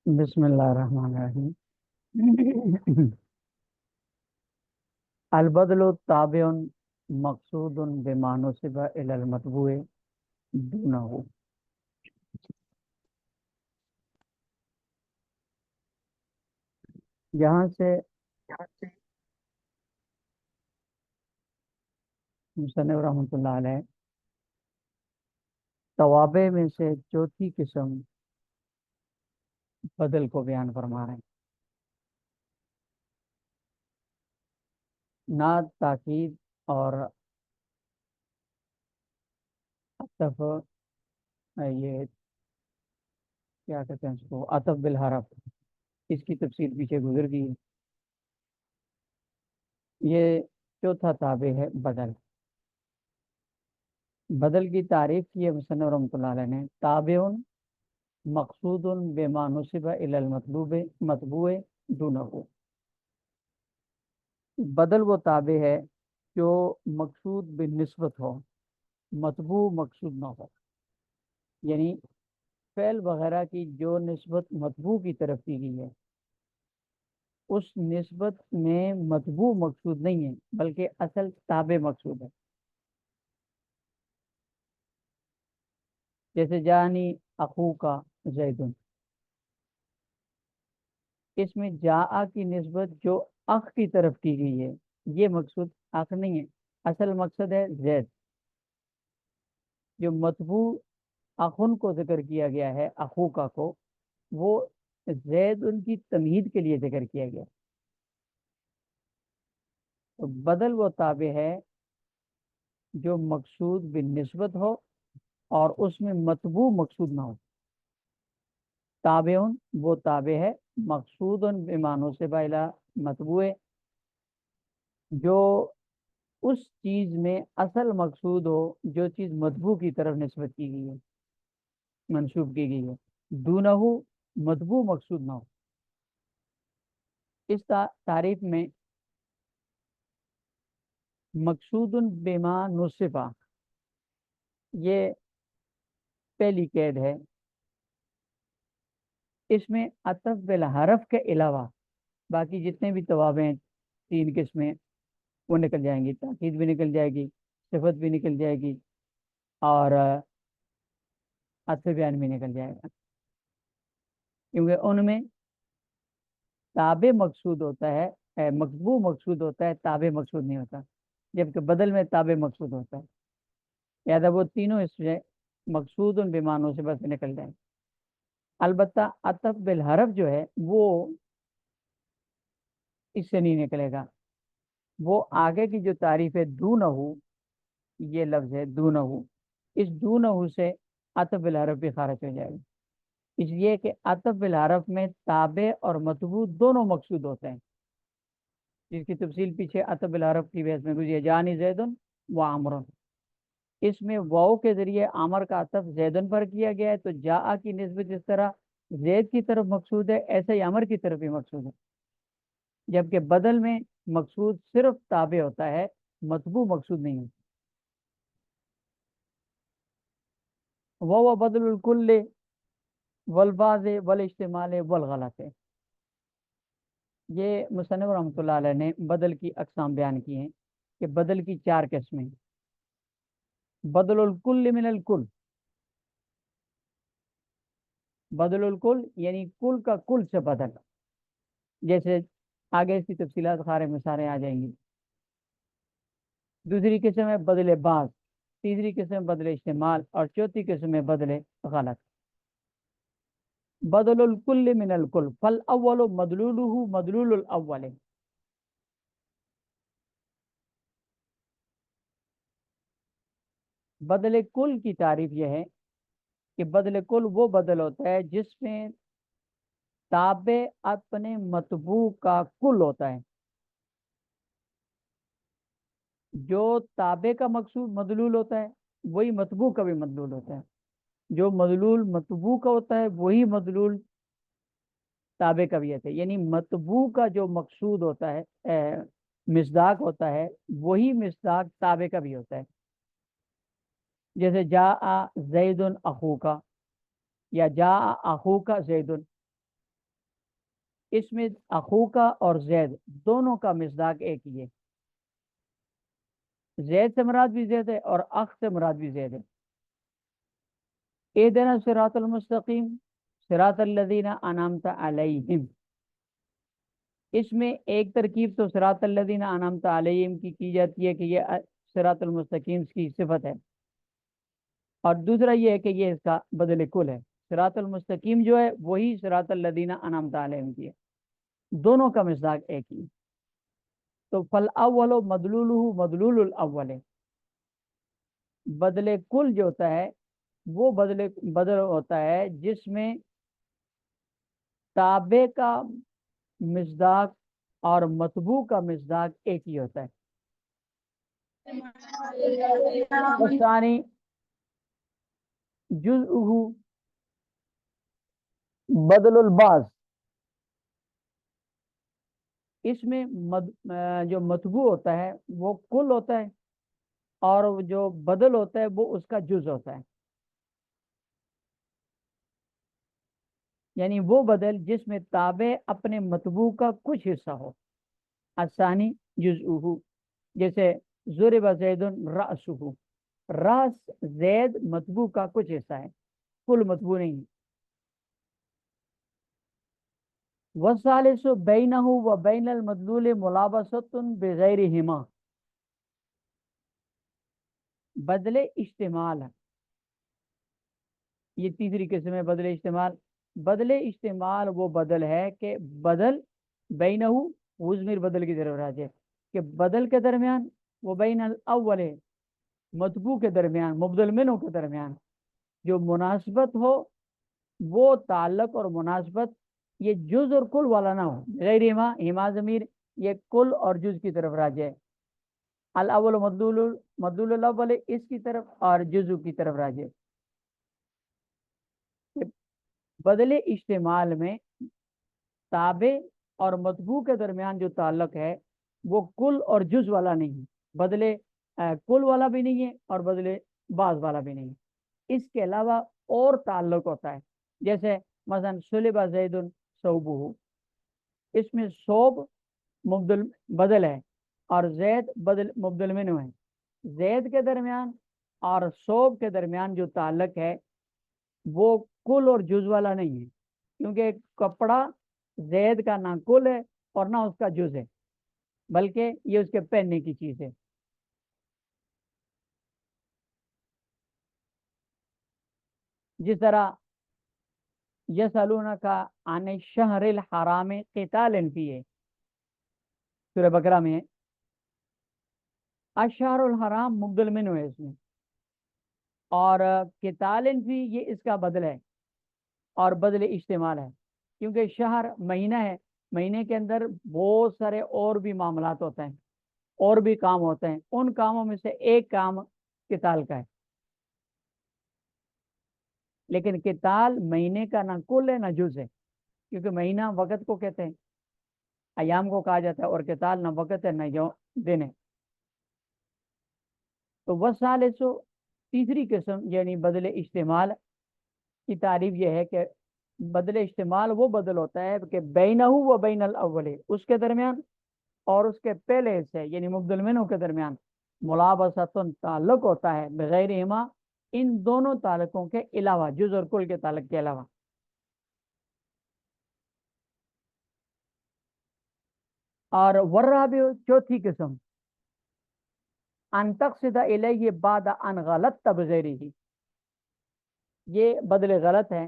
بسم اللہ الرحمن الرحیم۔ البدل تابع مقصود بما نسب الى المطبوع دونه۔ یہاں سے مصنف رحمۃ اللہ علیہ توابع میں سے چوتھی قسم بدل کو بیان فرما رہے ہیں۔ نہ تاکید اور عطف، یہ کیا کہتے ہیں اس کو، عطف بالحرف، اس کی تفصیل پیچھے گزر گئی ہے۔ یہ چوتھا تابع ہے بدل۔ بدل کی تعریف کی ہے مصنف رحمۃ اللہ علیہ نے، تابع مقصود بما نسب الى المطلوب مطبوع دونہ۔ بدل وہ تابع ہے جو مقصود بالنسبت ہو، مطبوع مقصود نہ ہو، یعنی فعل وغیرہ کی جو نسبت مطبوع کی طرف کی گئی ہے اس نسبت میں مطبوع مقصود نہیں ہے بلکہ اصل تابع مقصود ہے۔ جیسے جانی اخو کا زیدن، اس میں جاء کی نسبت جو اخ کی طرف کی گئی ہے یہ مقصود اخ نہیں ہے، اصل مقصد ہے زید۔ جو مطبوع اخن کو ذکر کیا گیا ہے، اخو کا کو، وہ زید ان کی تمہید کے لیے ذکر کیا گیا۔ تو بدل وہ تابع ہے جو مقصود بالنسبت ہو اور اس میں مطبوع مقصود نہ ہو۔ تابع وہ تابع ہے مقصود بمعنوں سے بالا مطبوع، جو اس چیز میں اصل مقصود ہو جو چیز مطبوع کی طرف نسبت کی گئی ہے، منسوب کی گئی ہے، دونہ مطبوع مقصود نہ ہو۔ اس تعریف میں مقصود بما نصفہ، یہ پہلی قید ہے۔ اس میں عطف بالحرف کے علاوہ باقی جتنے بھی توابع ہیں، تین قسمیں، وہ نکل جائیں گی، تاکید بھی نکل جائے گی، صفت بھی نکل جائے گی، اور عطف بیان بھی نکل جائے گا، کیونکہ ان میں تابع مقصود ہوتا ہے، مطبوع مقصود ہوتا ہے، تابع مقصود نہیں ہوتا، جبکہ بدل میں تابع مقصود ہوتا ہے۔ لہٰذا وہ تینوں اس میں مقصود ان بیمانوں سے بس نکل جائیں۔ البتہ عطف بالحرف جو ہے وہ اس سے نہیں نکلے گا، وہ آگے کی جو تعریف ہے دونہ، یہ لفظ ہے دونہ، اس دونہ سے عطف بالحرف بھی خارج ہو جائے گا، اس لیے کہ عطف بالحرف میں تابع اور مطبوع دونوں مقصود ہوتے ہیں، جس کی تفصیل پیچھے عطف بالحرف کی بحث میں گزری، جانی زیدن و عمرن۔ اس میں واو کے ذریعے عامر کا عطف زیدن پر کیا گیا ہے، تو جاء کی نسبت جس طرح زید کی طرف مقصود ہے ایسے ہی عمر کی طرف بھی مقصود ہے، جبکہ بدل میں مقصود صرف تابع ہوتا ہے، مطبوع مقصود نہیں ہے۔ وہ بدل الکل والبعض والاجتمال والغلط، یہ مصنف رحمۃ اللہ علیہ نے بدل کی اقسام بیان کی ہیں کہ بدل کی چار قسمیں۔ بدل الکل من الکل، بدل الکل یعنی کل کا کل سے بدل، جیسے آگے اس کی تفصیلات خارج میں سارے آ جائیں گی۔ دوسری قسم ہے بدل بعض، تیسری قسم بدل استعمال، اور چوتھی قسم ہے بدل غلط۔ بدل الکل من الکل فالاول مدلولہ مدلول الاول، بدل کل کی تعریف یہ ہے کہ بدل کل وہ بدل ہوتا ہے جس میں تابع اپنے مطبوع کا کل ہوتا ہے، جو تابع کا مقصود مدلول ہوتا ہے وہی مطبوع کا بھی مدلول ہوتا ہے، جو مدلول مطبوع کا ہوتا ہے وہی مدلول تابع کا بھی ہوتا ہے، یعنی مطبوع کا جو مقصود ہوتا ہے، مصداق ہوتا ہے، وہی مصداق تابع کا بھی ہوتا ہے۔ جیسے جا زید اخوکا یا جا اخوکا زید، اس میں اخوکا اور زید دونوں کا مصداق ایک ہی ہے، زید سے مراد بھی زید ہے اور اخ سے مراد بھی زید ہے۔ اہدنا الصراط المستقیم صراط الذین انعمت علیہم، اس میں ایک ترکیب تو صراط الذین انعمت علیہم کی جاتی ہے کہ یہ صراط المستقیم کی صفت ہے، اور دوسرا یہ ہے کہ یہ اس کا بدل کل ہے، صراط المستقیم جو ہے وہی صراط الذین انعمت علیہم کی ہے، دونوں کا مصداق ایک ہی۔ تو فالاول مدلولہ مدلول الاول، بدل کل جو ہوتا ہے وہ بدل ہوتا ہے جس میں تابع کا مصداق اور مطبوع کا مصداق ایک ہی ہوتا ہے۔ ثانی جزءہ بدل البعض، اس میں جو مطبوع ہوتا ہے وہ کل ہوتا ہے اور جو بدل ہوتا ہے وہ اس کا جز ہوتا ہے، یعنی وہ بدل جس میں تابع اپنے مطبوع کا کچھ حصہ ہو۔ الثانی جزءہ، جیسے ضرب زید رأسہ، راس زید مطبوع کا کچھ حصہ ہے، کل مطبوع نہیں۔ والثالث بینہ و بین المدلول ملابسۃ بغیرہما، بدل اشتمال، یہ تیسری قسم ہے بدل اشتمال۔ بدل اشتمال وہ بدل ہے کہ بدل بینہ وہ ضمیر بدل کی طرف راجع کہ بدل کے درمیان، وہ بین الاول مطبوع کے درمیان، مبدل منہ کے درمیان جو مناسبت ہو، وہ تعلق اور مناسبت یہ جز اور کل والا نہ ہو، غیر ہما ضمیر یہ کل اور جز کی طرف راجع ہے، الاول مدلول الاول اس کی طرف اور جزو کی طرف راجع ہے۔ بدل اشتمال میں تابع اور مطبوع کے درمیان جو تعلق ہے وہ کل اور جز والا نہیں، بدلے کل والا بھی نہیں ہے اور بدلے بعض والا بھی نہیں، اس کے علاوہ اور تعلق ہوتا ہے، جیسے مثلا صلب زید ثوبہ، اس میں ثوب مبدل بدل ہے اور زید بدل مبدل منہ ہے، زید کے درمیان اور ثوب کے درمیان جو تعلق ہے وہ کل اور جز والا نہیں ہے، کیونکہ کپڑا زید کا نہ کل ہے اور نہ اس کا جز ہے، بلکہ یہ اس کے پہننے کی چیز ہے۔ جس طرح یسألونک عن الشہر الحرام قتال فیہ، سورہ بقرہ میں الشہر الحرام مبدل منہ ہے اس میں، اور قتال فی یہ اس کا بدل ہے اور بدل اجتمال ہے، کیونکہ شہر مہینہ ہے، مہینے کے اندر بہت سارے اور بھی معاملات ہوتے ہیں، اور بھی کام ہوتے ہیں، ان کاموں میں سے ایک کام قتال کا ہے، لیکن قتال مہینے کا نہ کل ہے نہ جز ہے، کیونکہ مہینہ وقت کو کہتے ہیں، ایام کو کہا جاتا ہے، اور قتال نہ وقت ہے نہ جو دن ہے۔ تو وثالث تیسری قسم یعنی بدل استعمال کی تعریف یہ ہے کہ بدل استعمال وہ بدل ہوتا ہے کہ بینہ و بین الاول، اس کے درمیان اور اس کے پہلے سے یعنی مبدل منہ کے درمیان ملابسۃ تعلق ہوتا ہے، بغیر ہما ان دونوں تعلقوں کے علاوہ، جز اور کل کے تعلق کے علاوہ۔ اور والرابع چوتھی قسم ان تقصد الیہ بعد ان غلط بغیرہ، یہ بدل غلط ہے،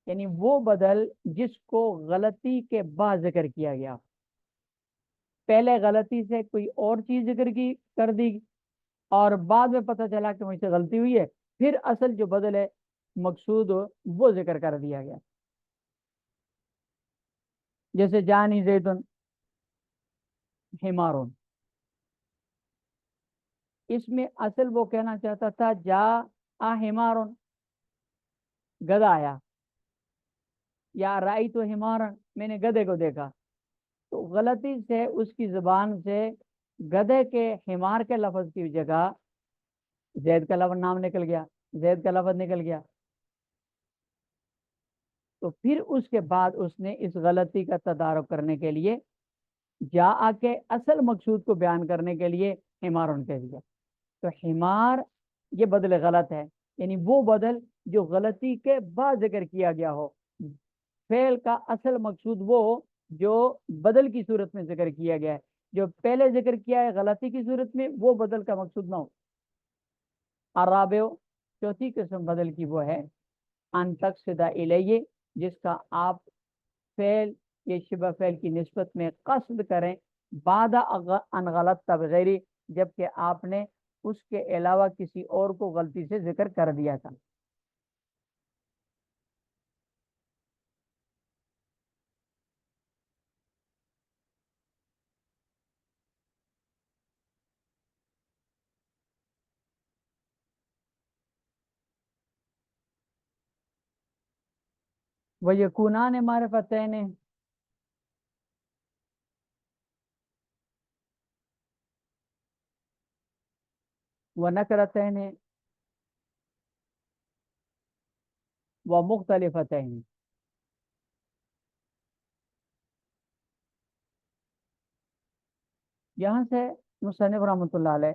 یعنی وہ بدل جس کو غلطی کے بعد ذکر کیا گیا، پہلے غلطی سے کوئی اور چیز ذکر کی کر دی اور بعد میں پتہ چلا کہ مجھ سے غلطی ہوئی ہے، پھر اصل جو بدل ہے مقصود وہ ذکر کر دیا گیا، جیسے جانی زید حمارون، اس میں اصل وہ کہنا چاہتا تھا جا حمارون گدھا آیا، یا رائی تو حمارن میں نے گدھے کو دیکھا، تو غلطی سے اس کی زبان سے گدھے کے حمار کے لفظ کی جگہ زید کا لفظ نام نکل گیا، زید کا لفظ نکل گیا، تو پھر اس کے بعد اس نے اس غلطی کا تدارک کرنے کے لیے جا آ کے اصل مقصود کو بیان کرنے کے لیے حمار کہہ دیا. تو حمار یہ بدل غلط ہے، یعنی وہ بدل جو غلطی کے بعد ذکر کیا گیا ہو. فعل کا اصل مقصود وہ جو بدل کی صورت میں ذکر کیا گیا ہے، جو پہلے ذکر کیا ہے غلطی کی صورت میں وہ بدل کا مقصود نہ ہو. الرابع، چوتھی قسم بدل کی وہ ہے ان تقصد الیہ، جس کا آپ فعل یا شبہ فعل کی نسبت میں قصد کریں بعد ان غلط بغیری، جبکہ آپ نے اس کے علاوہ کسی اور کو غلطی سے ذکر کر دیا تھا. وَيَكُونَانِ مَعْرِفَتَيْنِ، وَنَكْرَتَيْنِ، وَمُخْتَلِفَتَيْنِ. یہاں سے مصنف رحمۃ اللہ علیہ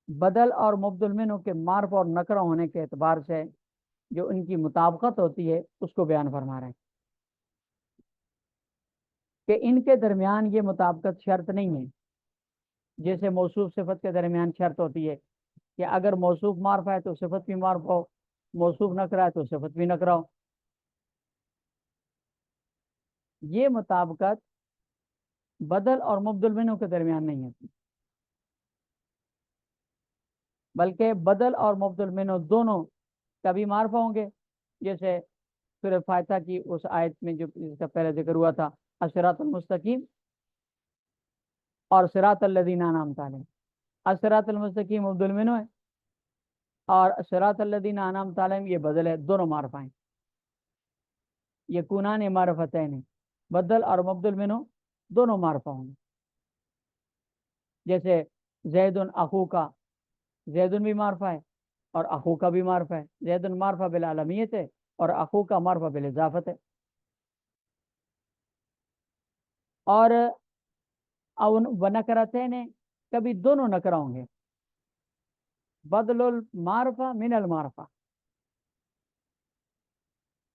بدل اور مبدل منہ کے معرف اور نکرہ ہونے کے اعتبار سے جو ان کی مطابقت ہوتی ہے اس کو بیان فرما رہے ہیں کہ ان کے درمیان یہ مطابقت شرط نہیں ہے، جیسے موصوف صفت کے درمیان شرط ہوتی ہے کہ اگر موصوف معرف ہے تو صفت بھی معرف ہو، موصوف نکرہ ہے تو صفت بھی نکرہ ہو. یہ مطابقت بدل اور مبدل منہ کے درمیان نہیں ہے، بلکہ بدل اور مبدل منہ دونوں کبھی معرفہ ہوں گے، جیسے سورہ فاتحہ کی اس آیت میں جو اس کا پہلے ذکر ہوا تھا الصراط المستقیم اور صراط الذین انعمت علیہم. الصراط المستقیم مبدل منہ ہے اور صراط الذین انعمت علیہم یہ بدل ہے، دونوں معرفہ ہیں. یکونان معرفتین، بدل اور مبدل منہ دونوں معرفہ ہوں گے. جیسے زید اخو کا، زید بھی معرفہ ہے اور اخو کا بھی معرفہ ہے. زید معرفہ بالعالمیت ہے اور اخو کا معرفہ بالاضافت ہے. اور ونکرتین، کبھی دونوں نکرہ ہوں گے، بدل المعرفہ من المعرفہ،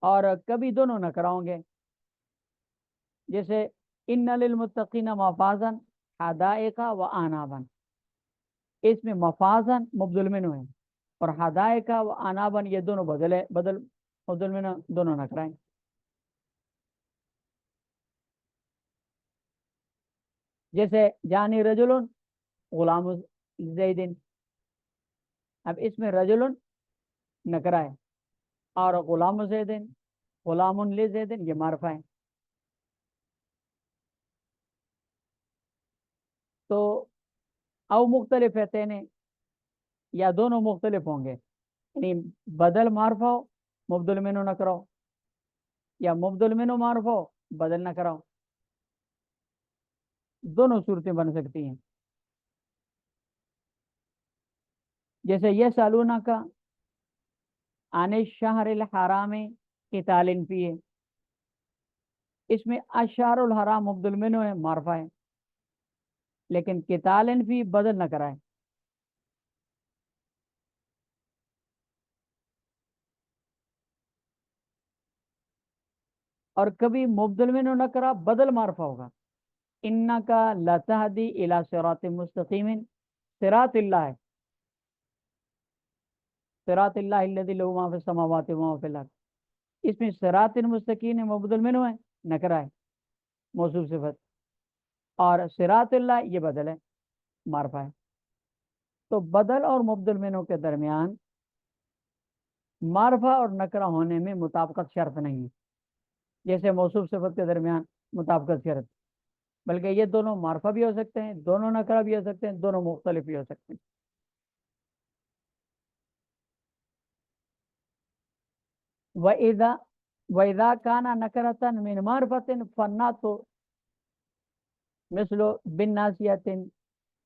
اور کبھی دونوں نکرہ ہوں گے، جیسے ان للمتقین مفازا حدائق و انابا. اس میں مفازا مبدل منہ ہے اور حدائق و انابا یہ دونوں بدل ہے، بدل مبدل منہ دونوں نکرہ ہیں. جیسے جانی رجل غلام زیدن، اب اس میں رجل نکرہ ہے اور غلام زیدن، غلام لزیدن یہ معرفہ ہے. تو او مختلف رہتے ہیں یا دونوں مختلف ہوں گے، یعنی بدل معرفہ ہو مبدل منہ نہ کرو، یا مبدل منہ معرفہ ہو بدل نہ کراؤ، دونوں صورتیں بن سکتی ہیں. جیسے یہ سالونہ کا عن الشہر الحرام قتال فیہ، اس میں الشہر الحرام مبدل منہ ہے معرفہ ہے، لیکن قتال فی بدل نہ کرائے. اور کبھی مبدل منہ نہ کرا بدل معرفہ ہوگا، انکا لتہدی الی صراط مستقیم، صراط اللہ ہے، صراط اللہ الذی لہ ما فی السماوات و ما فی الارض. اس میں صراط مستقیم مبدل منہ ہے نکرہ ہے موصوف صفت، اور صراط اللہ یہ بدل ہے معرفہ ہے. تو بدل اور مبدل منہ کے درمیان معرفہ اور نکرہ ہونے میں مطابقت شرط نہیں ہے، جیسے موصوف صفت کے درمیان مطابقت شرط، بلکہ یہ دونوں معرفہ بھی ہو سکتے ہیں، دونوں نکرہ بھی ہو سکتے ہیں، دونوں مختلف بھی ہو سکتے ہیں. وَإِذَا كَانَ نَكْرَةً مِنْ مَعْرِفَةٍ فَالنَّاتُ مثل بالناسیت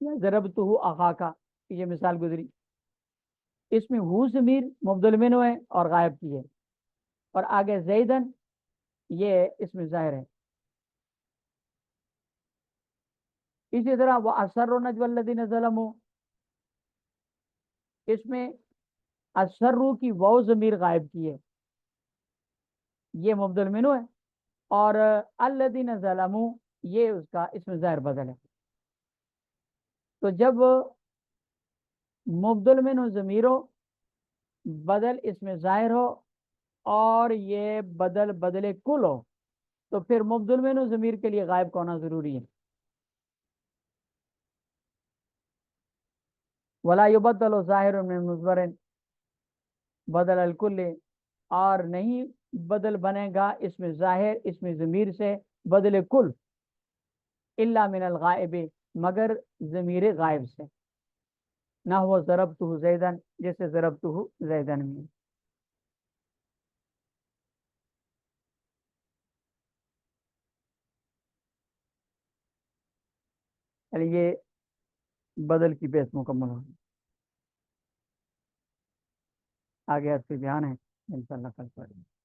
یا ضربتہ اخاکا، یہ مثال گزری، اس میں ہو ضمیر مبدل منہ ہے اور غائب کی ہے، اور آگے زیدن یہ اس میں ظاہر ہے۔ اسی طرح وہ اسر نجوى الذين ظلموا، اس میں اسرو کی واو ضمیر غائب کی ہے، یہ مبدل منہ ہے، اور الذين ظلموا یہ اس کا اس میں ظاہر بدل ہے۔ تو جب مبدل منہ ضمیر ہو، بدل اس میں ظاہر ہو، اور یہ بدل بدل کل ہو، تو پھر مبدل منہ ضمیر کے لیے غائب کا ہونا ضروری ہے۔ ولا يبدل ظاہر من مضمر بدل الکل، اور نہیں بدل بنے گا اس میں ظاہر اس میں ضمیر سے بدل کل، الا من الغائب مگر ضمیر غائب سے، نہ ہوا ضربتہ زیدن جیسے ضربتہ زیدن میں۔ یعنی یہ بدل کی بیس مکمل ہوگی، آگے آپ سے بیان ہے انشاءاللہ کل پڑھیں گے۔